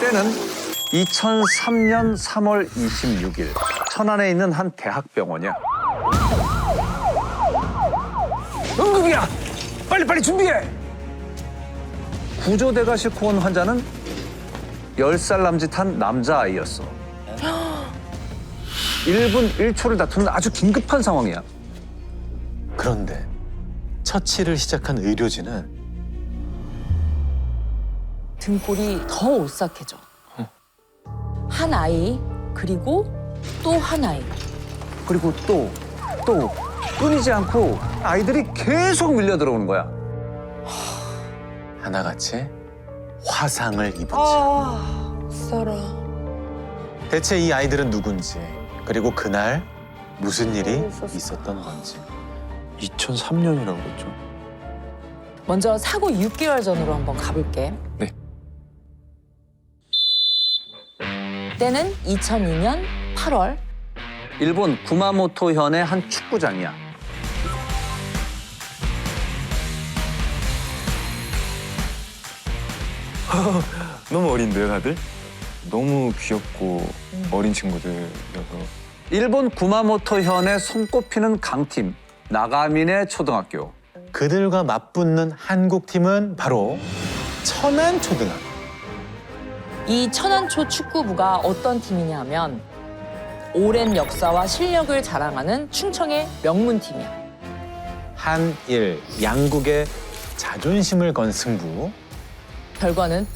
때는 2003년 3월 26일 천안에 있는 한 대학병원이야. 응급이야! 빨리빨리 준비해! 구조대가 싣고 온 환자는 10살 남짓한 남자아이였어. 1분 1초를 다투는 아주 긴급한 상황이야. 그런데 처치를 시작한 의료진은 등골이 더 오싹해져. 한 아이, 그리고 또 한 아이. 그리고 또 끊이지 않고 아이들이 계속 밀려 들어오는 거야. 하나같이 화상을 입은 채. 써라. 대체 이 아이들은 누군지, 그리고 그날 무슨 일이 있었던 건지. 2003년이라고 그랬죠. 먼저 사고 6개월 전으로 한번 가볼게. 네. 때는 2002년 8월. 일본 구마모토현의 한 축구장이야. 너무 어린데요, 다들? 너무 귀엽고 어린 친구들이어서. 일본 구마모토현의 손꼽히는 강팀 나가미네 초등학교. 그들과 맞붙는 한국 팀은 바로 천안초등학교. 이 천안초 축구부가 어떤 팀이냐 하면 오랜 역사와 실력을 자랑하는 충청의 명문팀이야. 한일 양국의 자존심을 건 승부. 결과는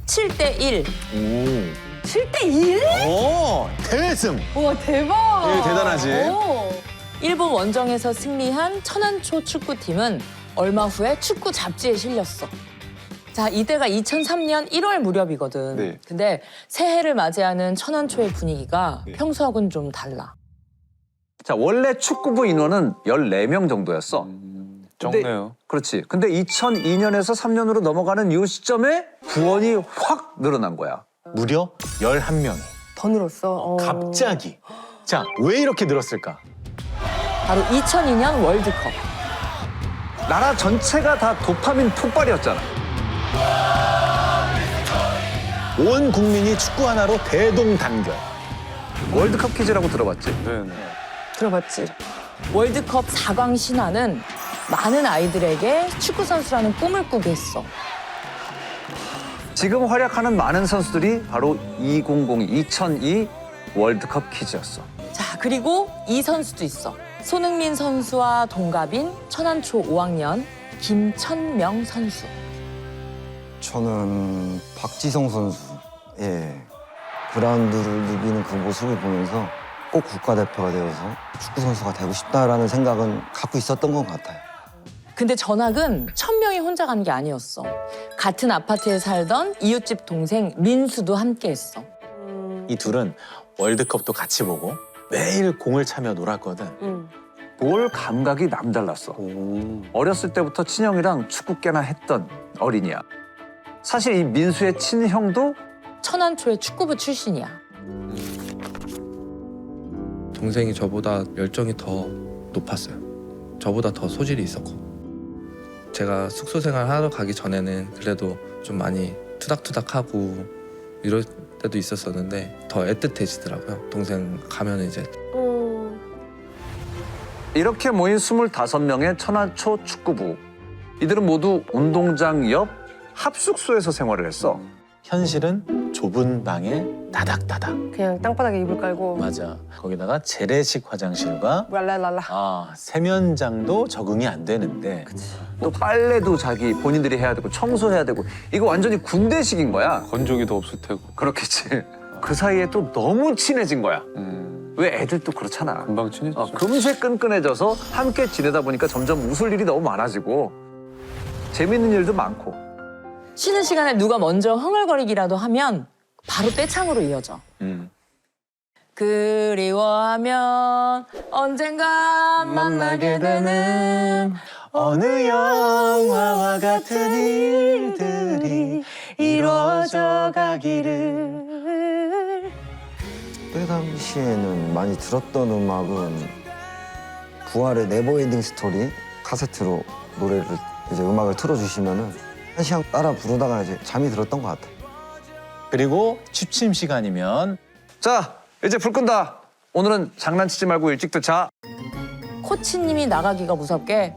7대1. 오. 7대1? 오, 대승. 우와, 대박! 예, 대단하지? 일본 원정에서 승리한 천안초 축구팀은 얼마 후에 축구 잡지에 실렸어. 자, 이때가 2003년 1월 무렵이거든. 네. 근데 새해를 맞이하는 천안초의 분위기가 네. 평소하고는 좀 달라. 자, 원래 축구부 인원은 14명 정도였어. 근데- 적네요. 그렇지. 근데 2002년에서 3년으로 넘어가는 이 시점에 부원이 확 늘어난 거야. 무려 11명이. 더 늘었어. 갑자기. 자, 왜 이렇게 늘었을까? 바로 2002년 월드컵. 나라 전체가 다 도파민 폭발이었잖아. 온 국민이 축구 하나로 대동단결. 월드컵 퀴즈라고 들어봤지? 네네. 들어봤지. 월드컵 4강 신화는 많은 아이들에게 축구 선수라는 꿈을 꾸게 했어. 지금 활약하는 많은 선수들이 바로 2002 월드컵 퀴즈였어. 자, 그리고 이 선수도 있어. 손흥민 선수와 동갑인 천안초 5학년 김천명 선수. 저는 박지성 선수, 그라운드를 누비는 그 모습을 보면서 꼭 국가대표가 되어서 축구 선수가 되고 싶다라는 생각은 갖고 있었던 것 같아요. 근데 전학은 천명이 혼자 간 게 아니었어. 같은 아파트에 살던 이웃집 동생 민수도 함께했어. 이 둘은 월드컵도 같이 보고 매일 공을 차며 놀았거든. 볼 감각이 남달랐어. 어렸을 때부터 친형이랑 축구 꽤나 했던 어린이야. 사실 이 민수의 친형도 천안초의 축구부 출신이야. 동생이 저보다 열정이 더 높았어요. 저보다 더 소질이 있었고. 제가 숙소 생활 하러 가기 전에는 그래도 좀 많이 투닥투닥하고 이럴 때도 있었었는데 더 애틋해지더라고요. 동생 가면 이제. 이렇게 모인 25명의 천안초 축구부. 이들은 모두 운동장 옆 합숙소에서 생활을 했어. 현실은 좁은 방에 다닥다닥. 그냥 땅바닥에 이불 깔고 맞아. 거기다가 재래식 화장실과 랄랄랄라. 세면장도 적응이 안 되는데 또 빨래도 자기 본인들이 해야 되고 청소해야 되고 이거 완전히 군대식인 거야. 건조기도 없을 테고. 그렇겠지. 그 사이에 또 너무 친해진 거야. 왜 애들 또 그렇잖아. 금방 친해졌죠. 금세 끈끈해져서 함께 지내다 보니까 점점 웃을 일이 너무 많아지고 재밌는 일도 많고. 쉬는 시간에 누가 먼저 흥얼거리기라도 하면 바로 떼창으로 이어져. 그리워하면 언젠가 만나게 되는 어느 영화와 같은 일들이 이루어져 가기를. 그때 당시에는 많이 들었던 음악은 부활의 네버엔딩 스토리 카세트로 노래를 음악을 틀어주시면은 한 시간 따라 부르다가 이제 잠이 들었던 것 같아요. 그리고 취침 시간이면 자, 이제 불 끈다. 오늘은 장난치지 말고 일찍들 자. 코치님이 나가기가 무섭게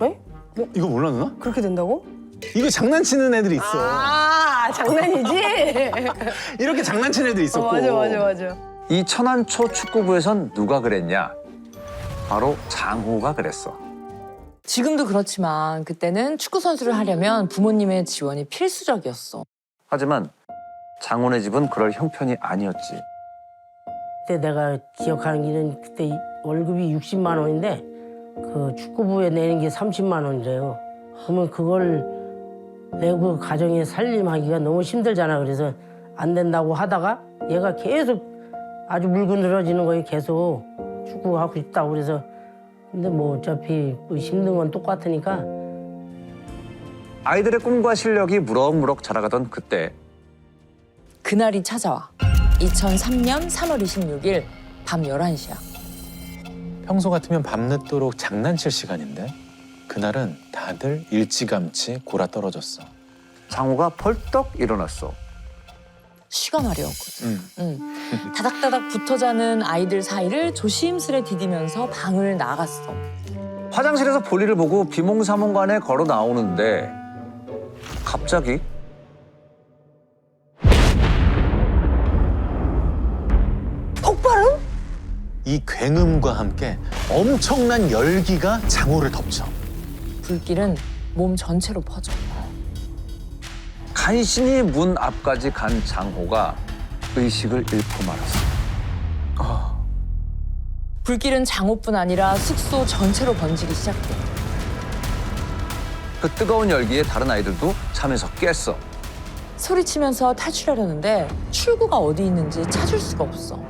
왜? 이거 몰라 누나? 그렇게 된다고? 이거 장난치는 애들이 있어. 아, 장난이지? 이렇게 장난치는 애들이 있었고. 맞아. 이 천안초 축구부에선 누가 그랬냐? 바로 장호가 그랬어. 지금도 그렇지만 그때는 축구 선수를 하려면 부모님의 지원이 필수적이었어. 하지만 장호네 집은 그럴 형편이 아니었지. 그때 내가 기억하는 게는 그때 월급이 60만 원인데 그 축구부에 내는 게 30만 원이래요. 그러면 그걸 내고 가정에 살림하기가 너무 힘들잖아. 그래서 안 된다고 하다가 얘가 계속 아주 물고 늘어지는 거예요. 계속 축구하고 싶다고 그래서 근데 뭐 어차피 뭐 힘든 건 똑같으니까 아이들의 꿈과 실력이 무럭무럭 자라가던 그때 그날이 찾아와. 2003년 3월 26일 밤 11시야. 평소 같으면 밤늦도록 장난칠 시간인데 그날은 다들 일찌감치 골아떨어졌어. 장호가 벌떡 일어났어. 쉬가 말이었거든. 다닥다닥 붙어 자는 아이들 사이를 조심스레 디디면서 방을 나갔어. 화장실에서 볼일을 보고 비몽사몽간에 걸어 나오는데 갑자기 폭발은? 이 굉음과 함께 엄청난 열기가 장호를 덮쳐. 불길은 몸 전체로 퍼져. 간신히 문 앞까지 간 장호가 의식을 잃고 말았어. 불길은 장호뿐 아니라 숙소 전체로 번지기 시작해. 그 뜨거운 열기에 다른 아이들도 잠에서 깼어. 소리치면서 탈출하려는데 출구가 어디 있는지 찾을 수가 없어.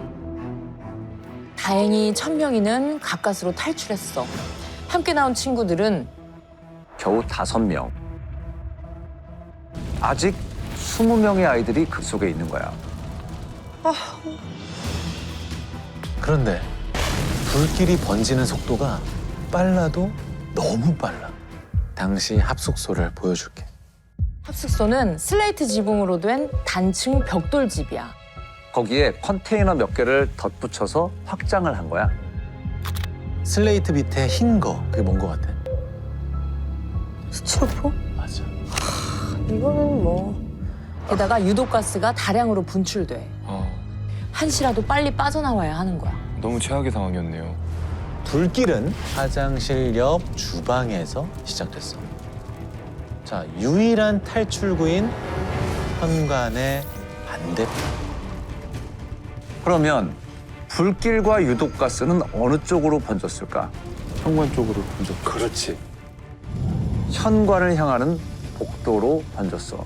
다행히 천명이는 가까스로 탈출했어. 함께 나온 친구들은 겨우 5명. 아직 20명의 아이들이 그 속에 있는 거야. 그런데 불길이 번지는 속도가 빨라도 너무 빨라. 당시 합숙소를 보여줄게. 합숙소는 슬레이트 지붕으로 된 단층 벽돌집이야. 거기에 컨테이너 몇 개를 덧붙여서 확장을 한 거야. 슬레이트 밑에 흰 거, 그게 뭔 거 같아? 스티로폼? 맞아. 이거는 뭐 게다가 유독가스가 다량으로 분출돼. 한시라도 빨리 빠져나와야 하는 거야. 너무 최악의 상황이었네요. 불길은 화장실 옆 주방에서 시작됐어. 자, 유일한 탈출구인 현관의 반대편. 그러면 불길과 유독가스는 어느 쪽으로 번졌을까? 현관 쪽으로 번졌죠. 그렇지. 현관을 향하는 복도로 번졌어.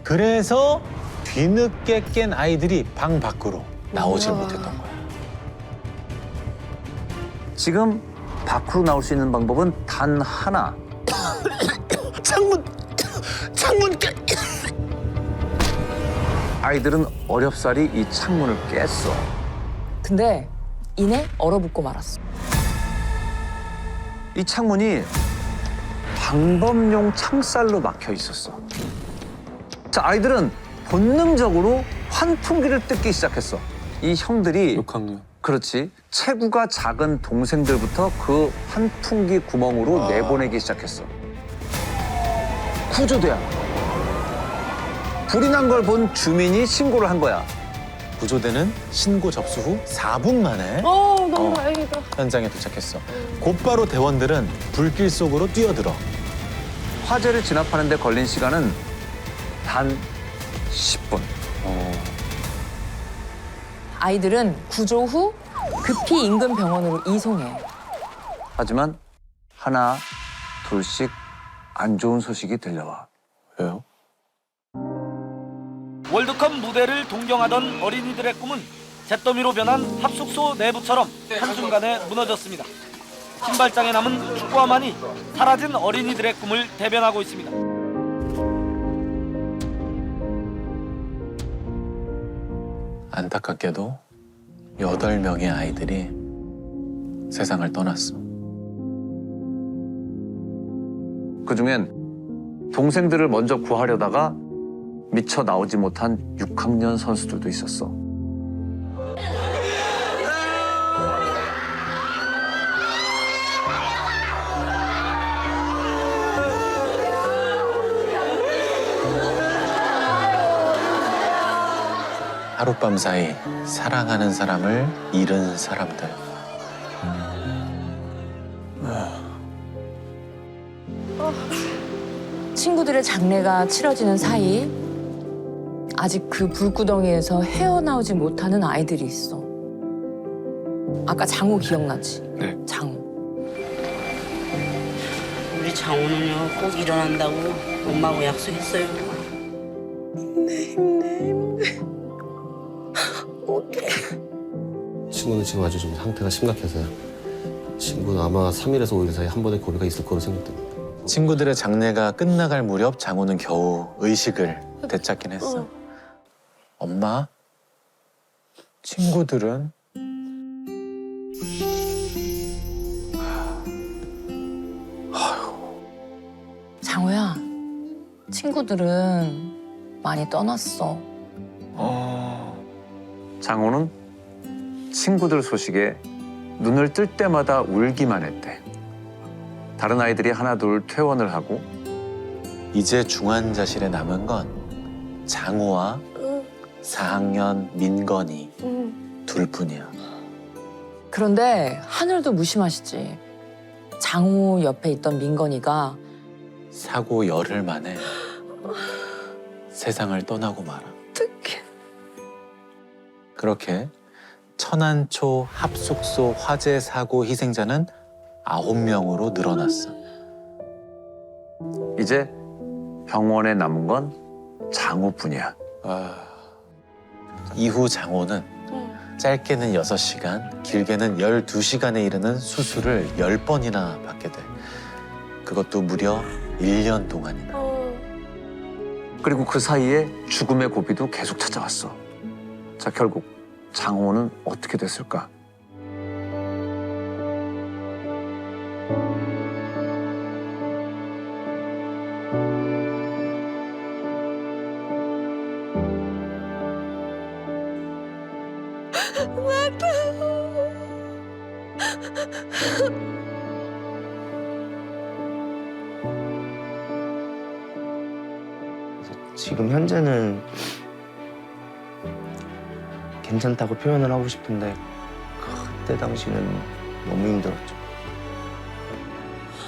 그래서 뒤늦게 깬 아이들이 방 밖으로 나오질 못했던 거야. 지금 밖으로 나올 수 있는 방법은 단 하나. 창문! 아이들은 어렵사리 이 창문을 깼어. 근데 이내 얼어붙고 말았어. 이 창문이 방범용 창살로 막혀 있었어. 자, 아이들은 본능적으로 환풍기를 뜯기 시작했어. 이 형들이 6학년. 그렇지. 체구가 작은 동생들부터 그 환풍기 구멍으로 내보내기 시작했어. 구조대야. 불이 난 걸 본 주민이 신고를 한 거야. 구조대는 신고 접수 후 4분 만에 너무 다행이다. 현장에 도착했어. 곧바로 대원들은 불길 속으로 뛰어들어. 화재를 진압하는 데 걸린 시간은 단 10분. 아이들은 구조 후 급히 인근 병원으로 이송해. 하지만 하나, 둘씩 안 좋은 소식이 들려와. 왜요? 월드컵 무대를 동경하던 어린이들의 꿈은 잿더미로 변한 합숙소 내부처럼 한순간에 무너졌습니다. 신발장에 남은 축구화만이 사라진 어린이들의 꿈을 대변하고 있습니다. 안타깝게도 8명의 아이들이 세상을 떠났어. 그중엔 동생들을 먼저 구하려다가 미처 나오지 못한 6학년 선수들도 있었어. 하룻밤 사이 사랑하는 사람을 잃은 사람들. 친구들의 장례가 치러지는 사이 아직 그 불구덩이에서 헤어나오지 못하는 아이들이 있어. 아까 장우 기억나지? 네. 장우. 우리 장호는요 꼭 일어난다고 엄마하고 약속했어요. 친구는 지금 아주 좀 상태가 심각해서요. 친구는 아마 3일에서 5일 사이에 한 번의 고비가 있을 거로 생각됩니다. 친구들의 장례가 끝나갈 무렵 장우는 겨우 의식을 되찾긴 했어. 엄마? 친구들은? 장우야, 친구들은 많이 떠났어. 장호는 친구들 소식에 눈을 뜰 때마다 울기만 했대. 다른 아이들이 하나둘 퇴원을 하고 이제 중환자실에 남은 건 장우와 4학년 민건이 둘뿐이야. 그런데 하늘도 무심하시지. 장우 옆에 있던 민건이가 사고 열흘 만에 세상을 떠나고 말아. 그렇게 천안초 합숙소 화재 사고 희생자는 9명으로 늘어났어. 이제 병원에 남은 건 장호뿐이야. 이후 장호는 짧게는 6시간, 길게는 12시간에 이르는 수술을 10번이나 받게 돼. 그것도 무려 1년 동안이나. 그리고 그 사이에 죽음의 고비도 계속 찾아왔어. 자, 결국 장호는 어떻게 됐을까? 지금 현재는 괜찮다고 표현을 하고 싶은데 그때 당시는 너무 힘들었죠.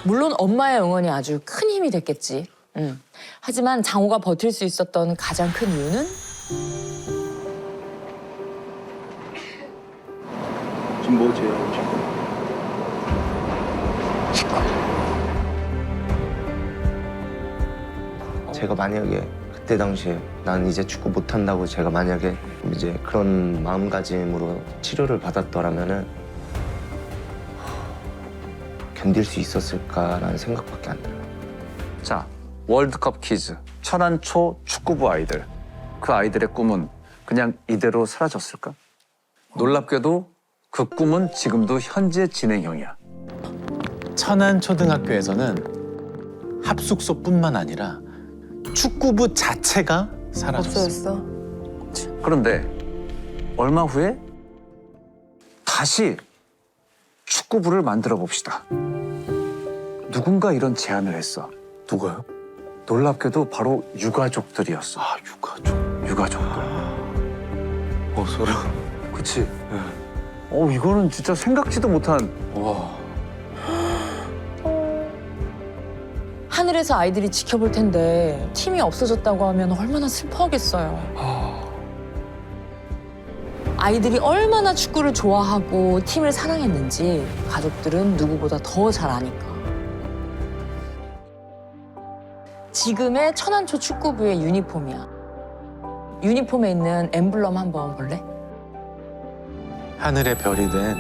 물론 엄마의 응원이 아주 큰 힘이 됐겠지. 하지만 장호가 버틸 수 있었던 가장 큰 이유는 지금 뭐 제일 제가 만약에 그때 당시에 난 이제 축구 못한다고 제가 만약에 이제 그런 마음가짐으로 치료를 받았더라면은 견딜 수 있었을까라는 생각밖에 안 들어요. 자, 월드컵 키즈, 천안초 축구부 아이들. 그 아이들의 꿈은 그냥 이대로 사라졌을까? 놀랍게도 그 꿈은 지금도 현재 진행형이야. 천안초등학교에서는 합숙소뿐만 아니라 축구부 자체가 사라졌어. 없어졌어. 그런데 얼마 후에 다시 축구부를 만들어 봅시다. 누군가 이런 제안을 했어. 누가요? 놀랍게도 바로 유가족들이었어. 유가족. 유가족들. 소름. 그치? 이거는 진짜 생각지도 못한. 와. 하늘에서 아이들이 지켜볼 텐데 팀이 없어졌다고 하면 얼마나 슬퍼하겠어요. 아이들이 얼마나 축구를 좋아하고 팀을 사랑했는지 가족들은 누구보다 더 잘 아니까. 지금의 천안초 축구부의 유니폼이야. 유니폼에 있는 엠블럼 한번 볼래? 하늘의 별이 된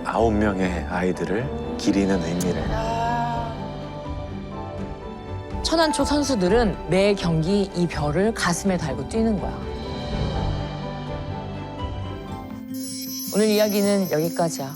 9명의 아이들을 기리는 의미를. 천안초 선수들은 매 경기 이 별을 가슴에 달고 뛰는 거야. 오늘 이야기는 여기까지야.